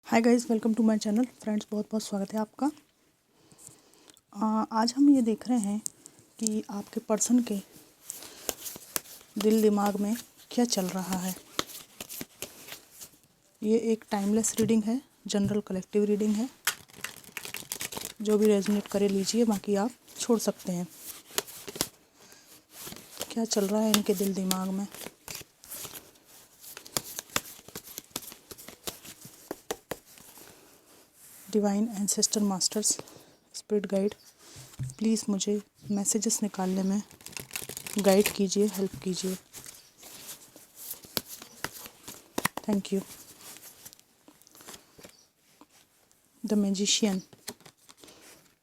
Hi guys, welcome to my channel. Friends, बहुत बहुत स्वागत है आपका। आज हम ये देख रहे हैं कि आपके पर्सन के दिल दिमाग में क्या चल रहा है। ये एक टाइमलेस रीडिंग है, जनरल कलेक्टिव रीडिंग है। जो भी रेजोनेट करे लीजिए, बाकी आप छोड़ सकते हैं। क्या चल रहा है इनके दिल दिमाग में। Divine ancestor masters, spirit guide, please मुझे मैसेजेस निकालने में गाइड कीजिए, हेल्प कीजिए। Thank you. The magician,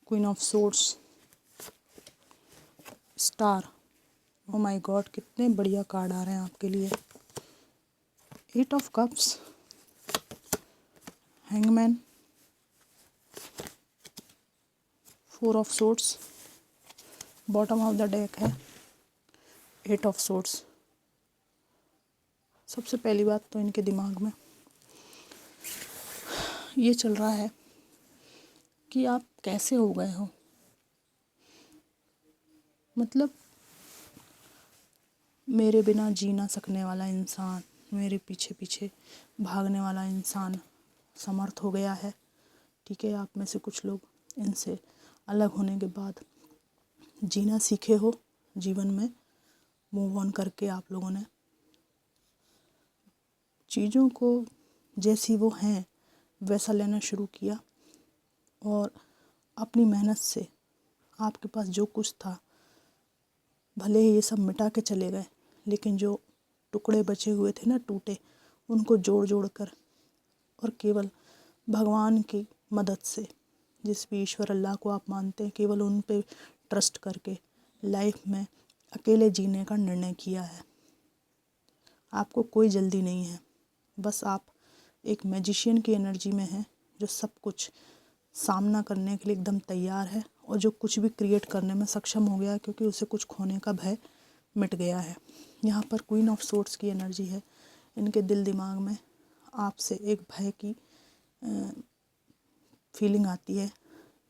queen of swords, star. Oh my God, कितने बढ़िया कार्ड आ रहे हैं आपके लिए। 8 of cups, hangman, 4 of swords, bottom of the deck है 8 ऑफ सोर्ड्स। सबसे पहली बात तो इनके दिमाग में ये चल रहा है कि आप कैसे हो गए हो। मतलब मेरे बिना जी ना सकने वाला इंसान, मेरे पीछे पीछे भागने वाला इंसान समर्थ हो गया है। ठीक है, आप में से कुछ लोग इनसे अलग होने के बाद जीना सीखे हो। जीवन में मूव ऑन करके आप लोगों ने चीज़ों को जैसी वो हैं वैसा लेना शुरू किया, और अपनी मेहनत से आपके पास जो कुछ था, भले ही ये सब मिटा के चले गए, लेकिन जो टुकड़े बचे हुए थे ना, टूटे, उनको जोड़ जोड़ कर और केवल भगवान की मदद से, जिस भी ईश्वर अल्लाह को आप मानते हैं, केवल उन पे ट्रस्ट करके लाइफ में अकेले जीने का निर्णय किया है। आपको कोई जल्दी नहीं है, बस आप एक मैजिशियन की एनर्जी में हैं जो सब कुछ सामना करने के लिए एकदम तैयार है, और जो कुछ भी क्रिएट करने में सक्षम हो गया है, क्योंकि उसे कुछ खोने का भय मिट गया है। यहाँ पर क्वीन ऑफ सोर्ड्स की एनर्जी है। इनके दिल दिमाग में आपसे एक भय की फीलिंग आती है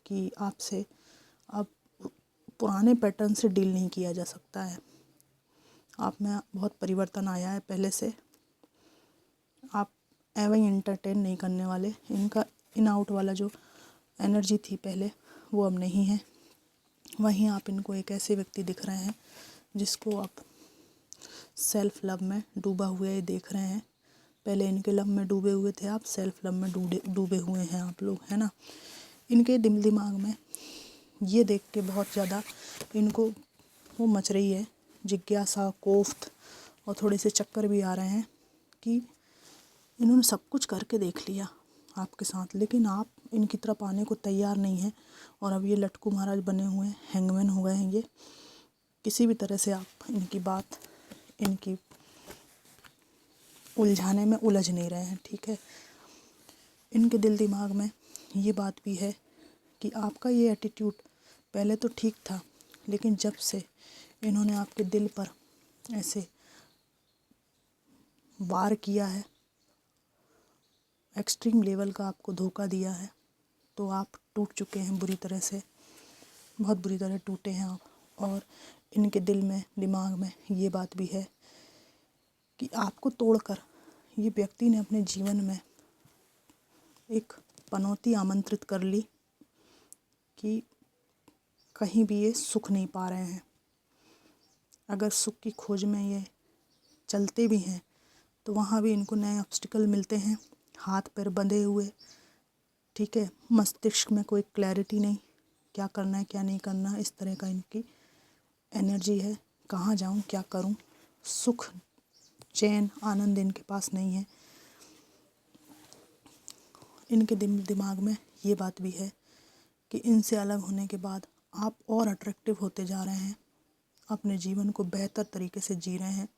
कि आपसे अब पुराने पैटर्न से डील नहीं किया जा सकता है। आप में बहुत परिवर्तन आया है पहले से। आप एवं इंटरटेन नहीं करने वाले। इनका इन आउट वाला जो एनर्जी थी पहले, वो अब नहीं है। वहीं आप इनको एक ऐसे व्यक्ति दिख रहे हैं जिसको आप सेल्फ लव में डूबा हुए देख रहे हैं। पहले इनके लव में डूबे हुए थे आप, सेल्फ लव में डूबे हुए हैं आप लोग, है ना। इनके दिल दिमाग में ये देख के बहुत ज़्यादा इनको वो मच रही है जिज्ञासा, कोफ्त, और थोड़े से चक्कर भी आ रहे हैं कि इन्होंने सब कुछ करके देख लिया आपके साथ, लेकिन आप इनकी तरफ आने को तैयार नहीं हैं। और अब ये लटकू महाराज बने हुए हैं, हैंगमैन हो गए हैं ये। किसी भी तरह से आप इनकी बात, इनकी उलझाने में उलझ नहीं रहे हैं। ठीक है, इनके दिल दिमाग में ये बात भी है कि आपका ये एटीट्यूड पहले तो ठीक था, लेकिन जब से इन्होंने आपके दिल पर ऐसे वार किया है, एक्सट्रीम लेवल का आपको धोखा दिया है, तो आप टूट चुके हैं बुरी तरह से, बहुत बुरी तरह टूटे हैं आप। और इनके दिल में, दिमाग में ये बात भी है कि आपको तोड़कर ये व्यक्ति ने अपने जीवन में एक पनौती आमंत्रित कर ली कि कहीं भी ये सुख नहीं पा रहे हैं। अगर सुख की खोज में ये चलते भी हैं तो वहाँ भी इनको नए ऑब्स्टिकल मिलते हैं, हाथ पैर बंधे हुए। ठीक है, मस्तिष्क में कोई क्लैरिटी नहीं, क्या करना है क्या नहीं करना, इस तरह का इनकी एनर्जी है। कहाँ जाऊँ, क्या करूँ, सुख, चैन, आनंद इनके पास नहीं है। इनके दिमाग में ये बात भी है कि इनसे अलग होने के बाद आप और अट्रैक्टिव होते जा रहे हैं, अपने जीवन को बेहतर तरीके से जी रहे हैं,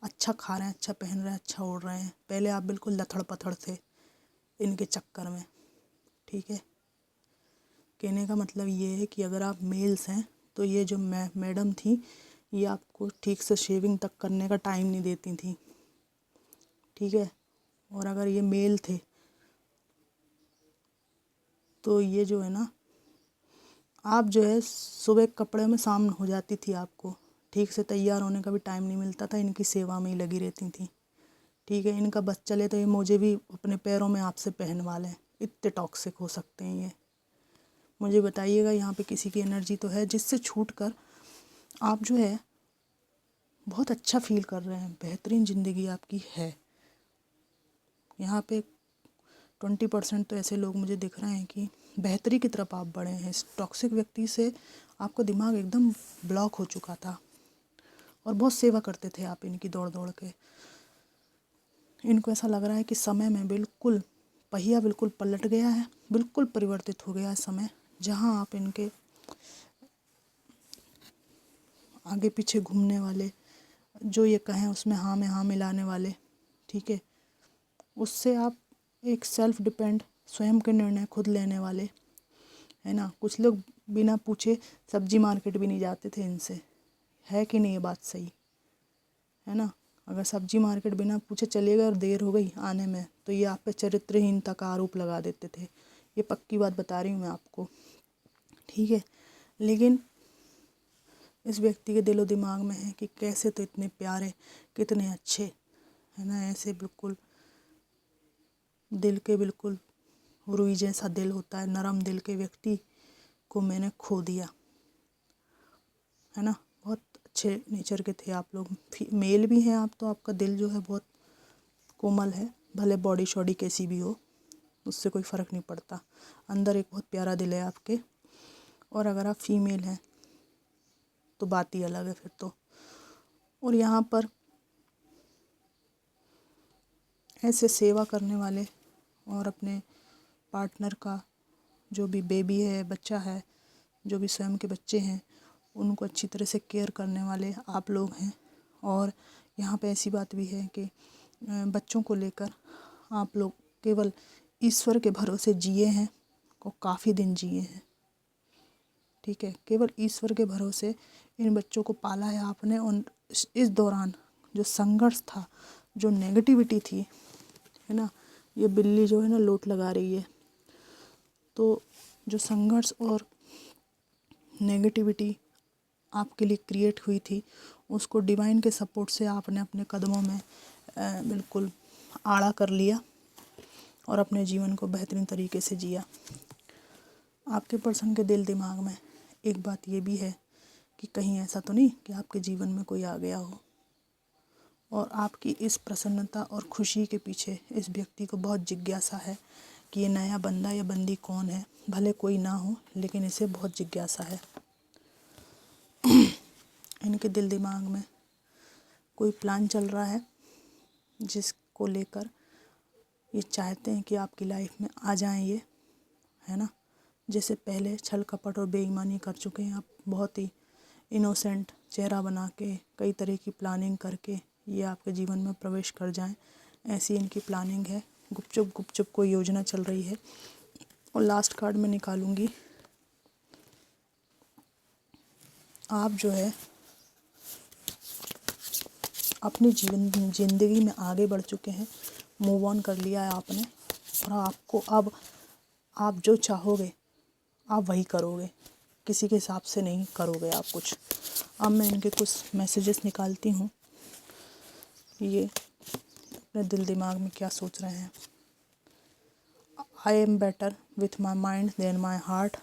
अच्छा खा रहे हैं, अच्छा पहन रहे हैं, अच्छा ओढ़ रहे हैं। पहले आप बिल्कुल लथड़ पथड़ थे इनके चक्कर में। ठीक है, कहने का मतलब ये है कि अगर आप मेल्स हैं तो ये जो मैडम थी, ये आपको ठीक से शेविंग तक करने का टाइम नहीं देती थी। ठीक है, और अगर ये मेल थे तो ये जो है ना, आप जो है सुबह कपड़े में शाम हो जाती थी, आपको ठीक से तैयार होने का भी टाइम नहीं मिलता था, इनकी सेवा में ही लगी रहती थी। ठीक है, इनका बस चले तो ये मुझे भी अपने पैरों में आपसे पहनवा लें, इतने टॉक्सिक हो सकते हैं ये। मुझे बताइएगा, यहाँ पे किसी की एनर्जी तो है जिससे छूट कर आप जो है बहुत अच्छा फील कर रहे हैं, बेहतरीन ज़िंदगी आपकी है। यहाँ पे 20% तो ऐसे लोग मुझे दिख रहे हैं कि बेहतरी की तरफ आप बढ़े हैं। इस टॉक्सिक व्यक्ति से आपका दिमाग एकदम ब्लॉक हो चुका था और बहुत सेवा करते थे आप इनकी दौड़ दौड़ के। इनको ऐसा लग रहा है कि समय में बिल्कुल पहिया बिल्कुल पलट गया है, बिल्कुल परिवर्तित हो गया है समय। जहाँ आप इनके आगे पीछे घूमने वाले, जो ये कहें उसमें हाँ में हाँ मिलाने वाले, ठीक है, उससे आप एक सेल्फ डिपेंड, स्वयं के निर्णय खुद लेने वाले, है ना। कुछ लोग बिना पूछे सब्जी मार्केट भी नहीं जाते थे इनसे, है कि नहीं ये बात सही है ना। अगर सब्जी मार्केट बिना पूछे चले गए और देर हो गई आने में, तो ये आप पे चरित्रहीनता का आरोप लगा देते थे। ये पक्की बात बता रही हूँ मैं आपको, ठीक है। लेकिन इस व्यक्ति के दिलो दिमाग में है कि कैसे तो इतने प्यारे, कितने अच्छे, है ना, ऐसे बिल्कुल दिल के बिल्कुल रुई जैसा दिल होता है, नरम दिल के व्यक्ति को मैंने खो दिया, है ना। बहुत अच्छे नेचर के थे आप लोग, मेल भी हैं आप, तो आपका दिल जो है बहुत कोमल है, भले बॉडी शॉडी कैसी भी हो, उससे कोई फ़र्क नहीं पड़ता। अंदर एक बहुत प्यारा दिल है आपके। और अगर आप फीमेल हैं तो बात ही अलग है फिर तो। और यहाँ पर ऐसे सेवा करने वाले और अपने पार्टनर का जो भी बेबी है, बच्चा है, जो भी स्वयं के बच्चे हैं, उनको अच्छी तरह से केयर करने वाले आप लोग हैं। और यहाँ पे ऐसी बात भी है कि बच्चों को लेकर आप लोग केवल ईश्वर के भरोसे जिए हैं और काफ़ी दिन जिए हैं, ठीक है। केवल ईश्वर के भरोसे इन बच्चों को पाला है आपने। और इस दौरान जो संघर्ष था, जो नेगेटिविटी थी, है ना, ये बिल्ली जो है ना लोट लगा रही है, तो जो संघर्ष और नेगेटिविटी आपके लिए क्रिएट हुई थी, उसको डिवाइन के सपोर्ट से आपने अपने कदमों में बिल्कुल आड़ा कर लिया और अपने जीवन को बेहतरीन तरीके से जिया। आपके पर्सन के दिल दिमाग में एक बात ये भी है कि कहीं ऐसा तो नहीं कि आपके जीवन में कोई आ गया हो, और आपकी इस प्रसन्नता और खुशी के पीछे इस व्यक्ति को बहुत जिज्ञासा है कि ये नया बंदा या बंदी कौन है। भले कोई ना हो, लेकिन इसे बहुत जिज्ञासा है। इनके दिल दिमाग में कोई प्लान चल रहा है जिसको लेकर ये चाहते हैं कि आपकी लाइफ में आ जाएं ये, है ना। जैसे पहले छल कपट और बेईमानी कर चुके हैं आप, बहुत ही इनोसेंट चेहरा बना के कई तरह की प्लानिंग करके ये आपके जीवन में प्रवेश कर जाएं, ऐसी इनकी प्लानिंग है। गुपचुप कोई योजना चल रही है। और लास्ट कार्ड में निकालूंगी, आप जो है अपनी ज़िंदगी में आगे बढ़ चुके हैं, मूव ऑन कर लिया है आपने, और आपको अब आप जो चाहोगे आप वही करोगे, किसी के हिसाब से नहीं करोगे आप कुछ। अब मैं इनके कुछ मैसेजेस निकालती हूँ, ये अपने दिल दिमाग में क्या सोच रहे हैं। I am better with my mind than my heart.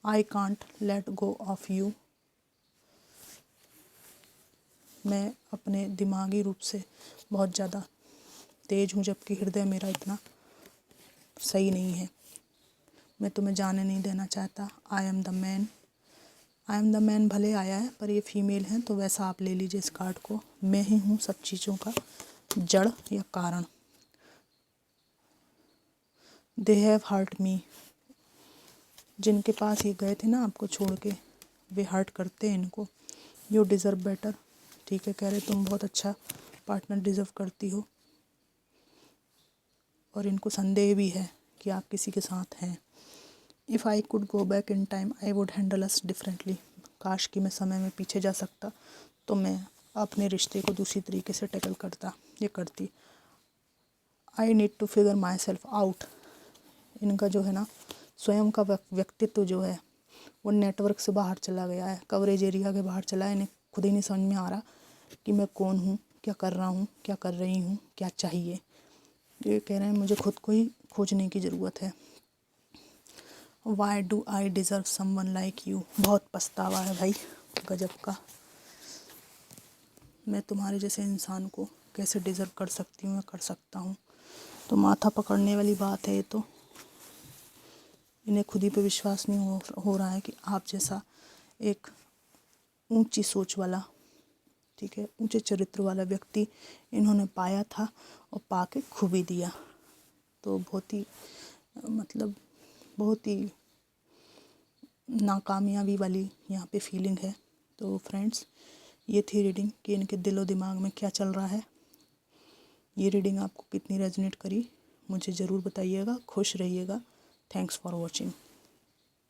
I can't let go of you. मैं अपने दिमागी रूप से बहुत ज़्यादा तेज हूँ, जबकि हृदय मेरा इतना सही नहीं है। मैं तुम्हें जाने नहीं देना चाहता। I am the man. I am the man भले आया है, पर ये फीमेल है, तो वैसा आप ले लीजिए इस कार्ड को। मैं ही हूँ सब चीज़ों का जड़ या कारण। They have hurt me. जिनके पास ये गए थे ना आपको छोड़ के, वे हर्ट करते हैं इनको। You deserve better. ठीक है, कह रहे तुम बहुत अच्छा पार्टनर डिज़र्व करती हो। और इनको संदेह भी है कि आप किसी के साथ हैं। If I could go back in time I would handle us differently. काश कि मैं समय में पीछे जा सकता तो मैं अपने रिश्ते को दूसरी तरीके से टैकल करता या करती। I need to figure myself out. इनका जो है ना स्वयं का व्यक्तित्व जो है वो नेटवर्क से बाहर चला गया है, कवरेज एरिया के बाहर चला है। इन्हें खुद ही नहीं समझ में आ रहा कि मैं कौन हूँ, क्या कर रहा हूँ, क्या कर रही हूँ, क्या चाहिए। ये कह रहे हैं मुझे खुद को ही खोजने की ज़रूरत है। Why do I deserve someone like you. बहुत पछतावा है भाई, गजब का। मैं तुम्हारे जैसे इंसान को कैसे डिज़र्व कर सकती हूँ या कर सकता हूँ। तो माथा पकड़ने वाली बात है ये तो। इन्हें खुद ही पे विश्वास नहीं हो रहा है कि आप जैसा एक ऊंची सोच वाला, ठीक है, ऊंचे चरित्र वाला व्यक्ति इन्होंने पाया था और पाके खो भी दिया। तो बहुत ही मतलब बहुत ही नाकामयाबी वाली यहाँ पे फीलिंग है। तो फ्रेंड्स, ये थी रीडिंग कि इनके दिलो दिमाग में क्या चल रहा है। ये रीडिंग आपको कितनी रेजोनेट करी मुझे ज़रूर बताइएगा। खुश रहिएगा। Thanks for watching.